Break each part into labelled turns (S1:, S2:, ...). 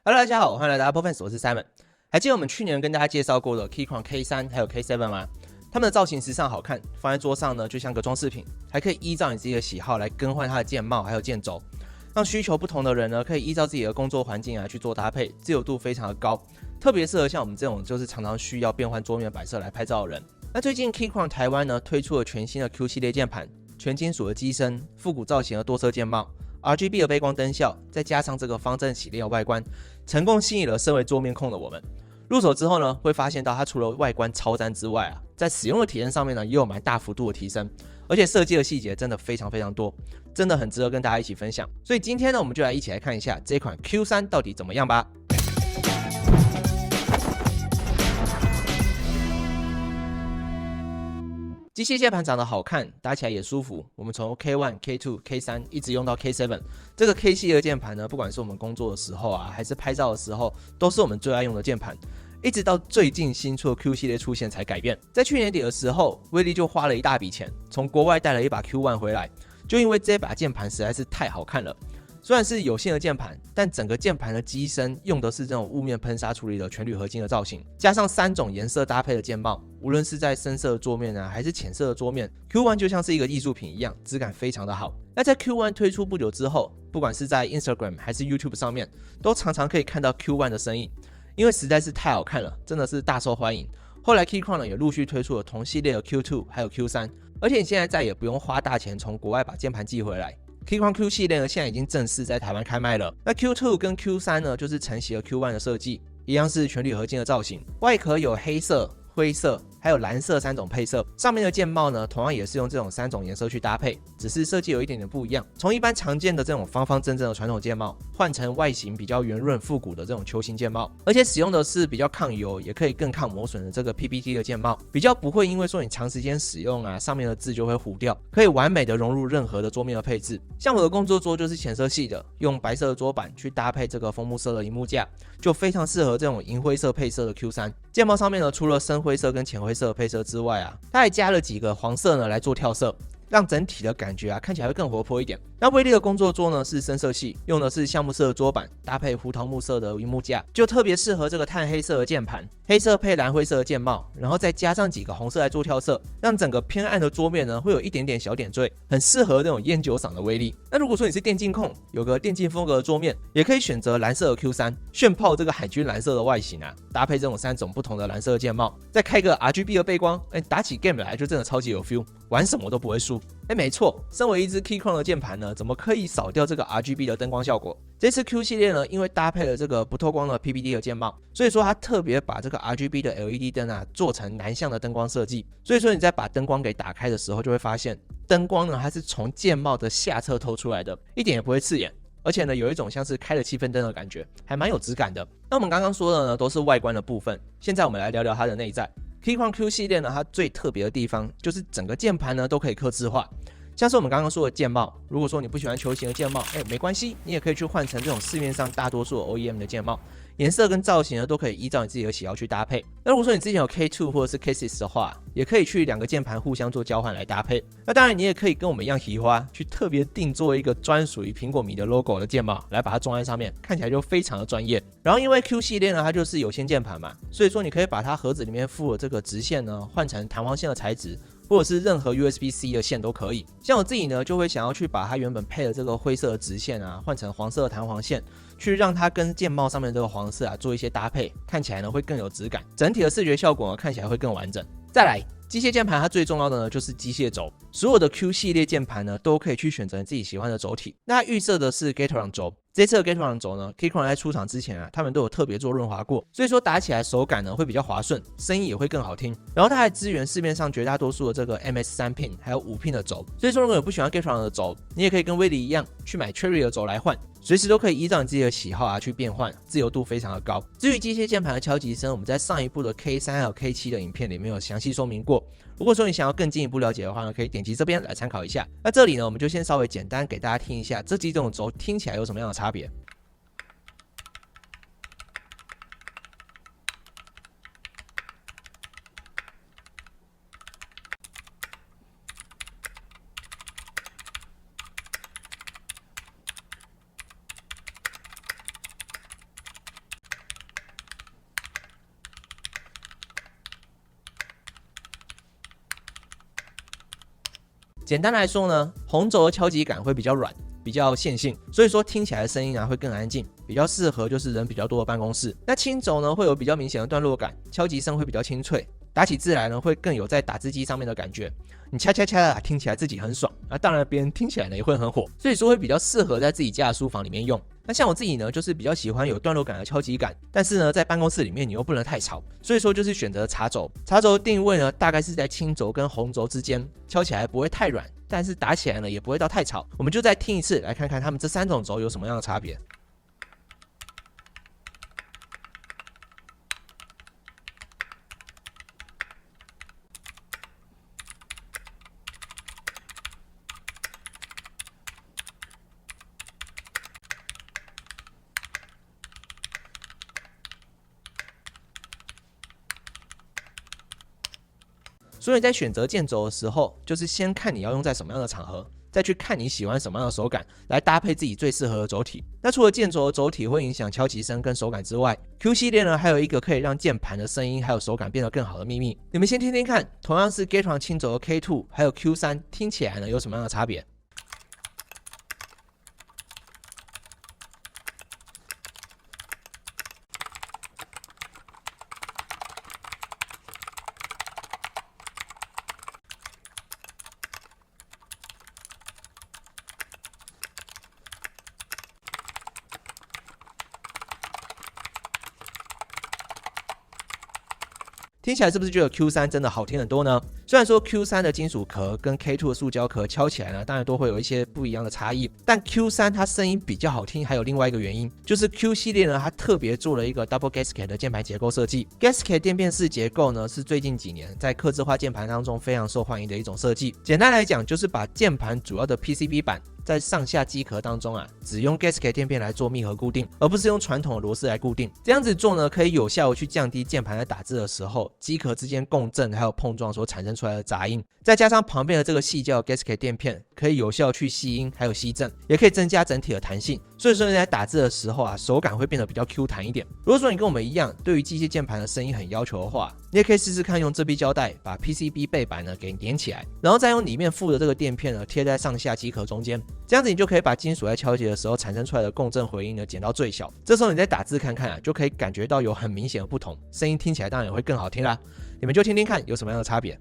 S1: Hello， 大家好，欢迎来到 Apple Fans， 我是 Simon。还记得我们去年跟大家介绍过的 Keychron K3 还有 K7 吗？它们的造型时尚好看，放在桌上呢就像个装饰品，还可以依照你自己的喜好来更换它的键帽还有键轴，让需求不同的人呢可以依照自己的工作环境去做搭配，自由度非常的高，特别适合像我们这种就是常常需要变换桌面摆设来拍照的人。那最近 Keychron 台湾呢推出了全新的 Q 系列键盘，全金属的机身，复古造型的多色键帽。RGB 的背光灯效，再加上这个方正洗练的外观，成功吸引了身为桌面控的我们。入手之后呢，会发现到它除了外观超赞之外在使用的体验上面呢，也有蛮大幅度的提升，而且设计的细节真的非常非常多，真的很值得跟大家一起分享。所以今天呢，我们就来一起来看一下这款 Q3 到底怎么样吧。机械键盘长得好看，打起来也舒服。我们从 K1、K2、K3 一直用到 K7， 这个 K 系列键盘呢，不管是我们工作的时候还是拍照的时候，都是我们最爱用的键盘。一直到最近新出的 Q 系列出现才改变。在去年底的时候，威力就花了一大笔钱，从国外带了一把 Q1 回来，就因为这把键盘实在是太好看了。虽然是有线的键盘，但整个键盘的机身用的是这种雾面喷砂处理的全铝合金的造型，加上3种颜色搭配的键帽，无论是在深色的桌面还是浅色的桌面 ，Q1 就像是一个艺术品一样，质感非常的好。那在 Q1 推出不久之后，不管是在 Instagram 还是 YouTube 上面，都常常可以看到 Q1 的身影，因为实在是太好看了，真的是大受欢迎。后来 Keychron 呢也陆续推出了同系列的 Q2 还有 Q3， 而且你现在再也不用花大钱从国外把键盘寄回来。Keychron Q 系列呢，现在已经正式在台湾开卖了。那 Q2 跟 Q3 呢，就是承袭了 Q1 的设计，一样是全铝合金的造型，外壳有黑色、灰色还有蓝色3种配色，上面的键帽呢，同样也是用这种3种颜色去搭配，只是设计有一点点不一样。从一般常见的这种方方正正的传统键帽，换成外形比较圆润复古的这种球形键帽，而且使用的是比较抗油，也可以更抗磨损的这个 PPT 的键帽，比较不会因为说你长时间使用上面的字就会糊掉，可以完美的融入任何的桌面的配置。像我的工作桌就是浅色系的，用白色的桌板去搭配这个枫木色的萤幕架，就非常适合这种银灰色配色的 Q3。键帽上面呢，除了深灰色跟浅灰色的配色之外它还加了几个黄色呢来做跳色，让整体的感觉看起来会更活泼一点。那威力的工作桌呢是深色系，用的是橡木色的桌板，搭配胡桃木色的萤幕架，就特别适合这个炭黑色的键盘，黑色配蓝灰色的键帽，然后再加上几个红色来做跳色，让整个偏暗的桌面呢会有一点点小点缀，很适合那种烟酒嗓的威力。那如果说你是电竞控，有个电竞风格的桌面，也可以选择蓝色的 Q3， 炫炮这个海军蓝色的外形搭配这种3种不同的蓝色的键帽，再开个 RGB 的背光，打起 game 来就真的超级有 feel， 玩什么都不会输。没错，身为一支 Keychron 的键盘呢，怎么可以少掉这个 RGB 的灯光效果？这次 Q 系列呢，因为搭配了这个不透光的 PPT 的键帽，所以说它特别把这个 RGB 的 LED 灯做成南向的灯光设计。所以说你在把灯光给打开的时候，就会发现灯光呢它是从键帽的下侧透出来的，一点也不会刺眼。而且呢，有一种像是开了气氛灯的感觉，还蛮有质感的。那我们刚刚说的呢，都是外观的部分，现在我们来聊聊它的内在。Keychron Q 系列呢，它最特别的地方就是整个键盘呢都可以客制化。像是我们刚刚说的键帽，如果说你不喜欢球形的键帽，没关系，你也可以去换成这种市面上大多数的 OEM 的键帽，颜色跟造型呢都可以依照你自己的喜好去搭配。那如果说你之前有 K2 或者是 K6 的话，也可以去2个键盘互相做交换来搭配。那当然你也可以跟我们一样奇花，去特别定做一个专属于苹果米的 logo 的键帽来把它装在上面，看起来就非常的专业。然后因为 Q 系列呢它就是有线键盘嘛，所以说你可以把它盒子里面附的这个直线呢换成弹簧线的材质，或者是任何 USB-C 的线都可以。像我自己呢，就会想要去把它原本配的这个灰色的直线换成黄色的弹簧线，去让它跟键帽上面这个黄色做一些搭配，看起来呢会更有质感，整体的视觉效果呢看起来会更完整。再来，机械键盘它最重要的呢就是机械轴，所有的 Q 系列键盘呢都可以去选择你自己喜欢的轴体。那它预设的是 Gateron 轴，这次的 Gateron 轴呢 Keychron 在出厂之前他们都有特别做润滑过，所以说打起来手感呢会比较滑顺，声音也会更好听。然后它还支援市面上绝大多数的这个 MS3 pin 还有5 pin 的轴，所以说如果你不喜欢 Gateron 的轴，你也可以跟威力一样去买 Cherry 的轴来换，随时都可以依照你自己的喜好去变换，自由度非常的高。至于机械键盘的敲击声，我们在上一部的 K3 还有 K7 的影片里面有详细说明过，如果说你想要更进一步了解的话呢，可以点击这边来参考一下。那这里呢，我们就先稍微简单给大家听一下这几种轴听起来有什么样的差别。简单来说呢，红轴的敲击感会比较软，比较线性，所以说听起来的声音会更安静，比较适合就是人比较多的办公室。那轻轴呢会有比较明显的段落感，敲击声会比较清脆，打起字来呢会更有在打字机上面的感觉，你敲敲敲的听起来自己很爽，当然别人听起来呢也会很火，所以说会比较适合在自己家的书房里面用。那像我自己呢，就是比较喜欢有段落感的敲击感，但是呢，在办公室里面你又不能太吵，所以说就是选择茶轴。茶轴的定位呢，大概是在轻轴跟红轴之间，敲起来不会太软，但是打起来呢也不会到太吵。我们就再听一次，来看看他们这3种轴有什么样的差别。所以你在选择键轴的时候，就是先看你要用在什么样的场合，再去看你喜欢什么样的手感，来搭配自己最适合的轴体。那除了键轴的轴体会影响敲击声跟手感之外， Q 系列呢还有一个可以让键盘的声音还有手感变得更好的秘密。你们先听听看，同样是 Gateron 轻轴的 K2 还有 Q3 听起来呢有什么样的差别？听起来是不是觉得 Q3 真的好听很多呢？虽然说 Q3 的金属壳跟 K2 的塑胶壳敲起来呢，当然都会有一些不一样的差异，但 Q3 它声音比较好听，还有另外一个原因，就是 Q 系列呢，它特别做了一个 Double Gasket 的键盘结构设计。Gasket 垫片式结构呢，是最近几年在客制化键盘当中非常受欢迎的一种设计。简单来讲，就是把键盘主要的 PCB 板在上下机壳当中只用 Gasket 垫片来做密合固定，而不是用传统的螺丝来固定。这样子做呢，可以有效的去降低键盘在打字的时候机壳之间共振还有碰撞所产生出来的杂音。再加上旁边的这个细胶 Gasket 垫片，可以有效去吸音还有吸震，也可以增加整体的弹性。所以说你在打字的时候手感会变得比较 Q 弹一点。如果说你跟我们一样，对于机械键盘的声音很要求的话，你也可以试试看用这臂胶带把 PCB 背板呢给粘起来，然后再用里面附的这个垫片呢贴在上下机壳中间，这样子你就可以把金属在敲击的时候产生出来的共振回音呢减到最小。这时候你再打字看看就可以感觉到有很明显的不同，声音听起来当然也会更好听啦。你们就听听看有什么样的差别。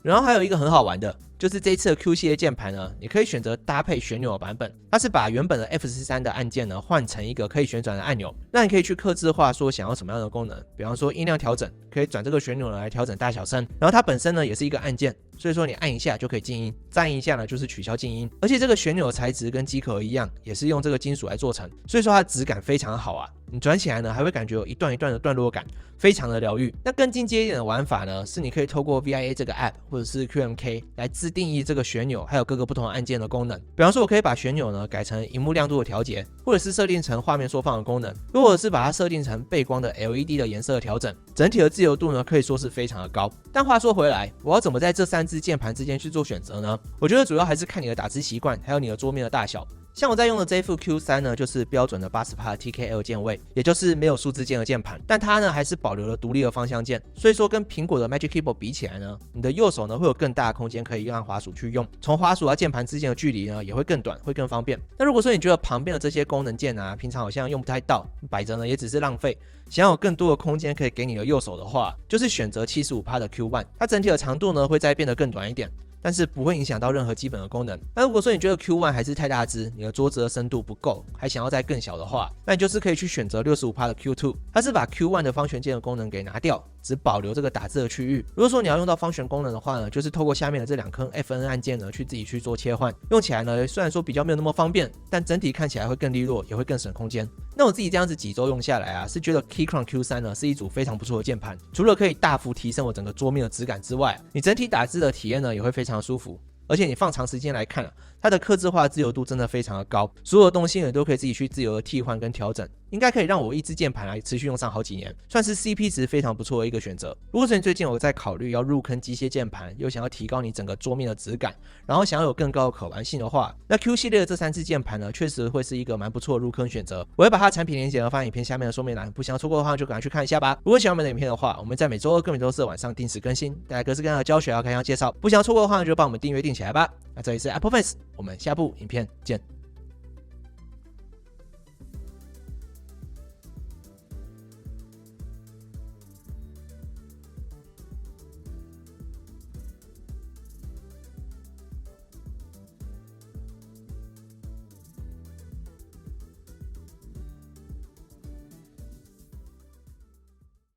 S1: 然后还有一个很好玩的，就是这一次的 Q 系列键盘呢，你可以选择搭配旋钮的版本，它是把原本的 F13 的按键呢换成一个可以旋转的按钮，那你可以去客制化说想要什么样的功能，比方说音量调整，可以转这个旋钮来调整大小声，然后它本身呢也是一个按键，所以说你按一下就可以静音，再按一下呢就是取消静音，而且这个旋钮的材质跟机壳一样，也是用这个金属来做成，所以说它的质感非常好你转起来呢还会感觉有一段一段的段落感，非常的疗愈。那更进阶一点的玩法呢，是你可以透过 VIA 这个 App 或者是 QMK 来自定义这个旋钮还有各个不同的按键的功能。比方说我可以把旋钮呢改成萤幕亮度的调节，或者是设定成画面缩放的功能，或者是把它设定成背光的 LED 的颜色的调整，整体的自由度呢可以说是非常的高。但话说回来，我要怎么在这3支键盘之间去做选择呢？我觉得主要还是看你的打字习惯还有你的桌面的大小。像我在用的这一副 Q3 呢，就是标准的80%的 TKL 键位，也就是没有数字键的键盘，但它呢还是保留了独立的方向键，所以说跟苹果的 Magic Keyboard 比起来呢，你的右手呢会有更大的空间可以让滑鼠去用，从滑鼠到键盘之间的距离呢也会更短，会更方便。那如果说你觉得旁边的这些功能键平常好像用不太到，摆着呢也只是浪费，想要有更多的空间可以给你的右手的话，就是选择 75% 的 Q1， 它整体的长度呢会再变得更短一点，但是不会影响到任何基本的功能。那如果说你觉得 Q1 还是太大只，你的桌子的深度不够，还想要再更小的话，那你就是可以去选择 65% 的 Q2， 它是把 Q1 的方旋键的功能给拿掉，只保留这个打字的区域。如果说你要用到方旋功能的话呢，就是透过下面的这2颗 FN 按键呢，去自己去做切换。用起来呢，虽然说比较没有那么方便，但整体看起来会更利落，也会更省空间。那我自己这样子几周用下来啊，是觉得 Keychron Q3 呢是一组非常不错的键盘，除了可以大幅提升我整个桌面的质感之外，你整体打字的体验呢也会非常舒服。而且你放长时间来看它的客制化自由度真的非常的高，所有的东西呢都可以自己去自由的替换跟调整，应该可以让我一支键盘来持续用上好几年，算是 CP 值非常不错的一个选择。如果说你最近有在考虑要入坑机械键盘，又想要提高你整个桌面的质感，然后想要有更高的可玩性的话，那 Q 系列的这3支键盘呢，确实会是一个蛮不错的入坑选择。我会把它的产品链接放在影片下面的说明栏，不想要错过的话就赶快去看一下吧。如果喜欢我们的影片的话，我们在每周2跟每周4晚上定时更新，带来各式各样的教学开箱介绍，不想要错过的话就帮我们订阅定起来吧。那这里是 Apple Fans， 我们下部影片见。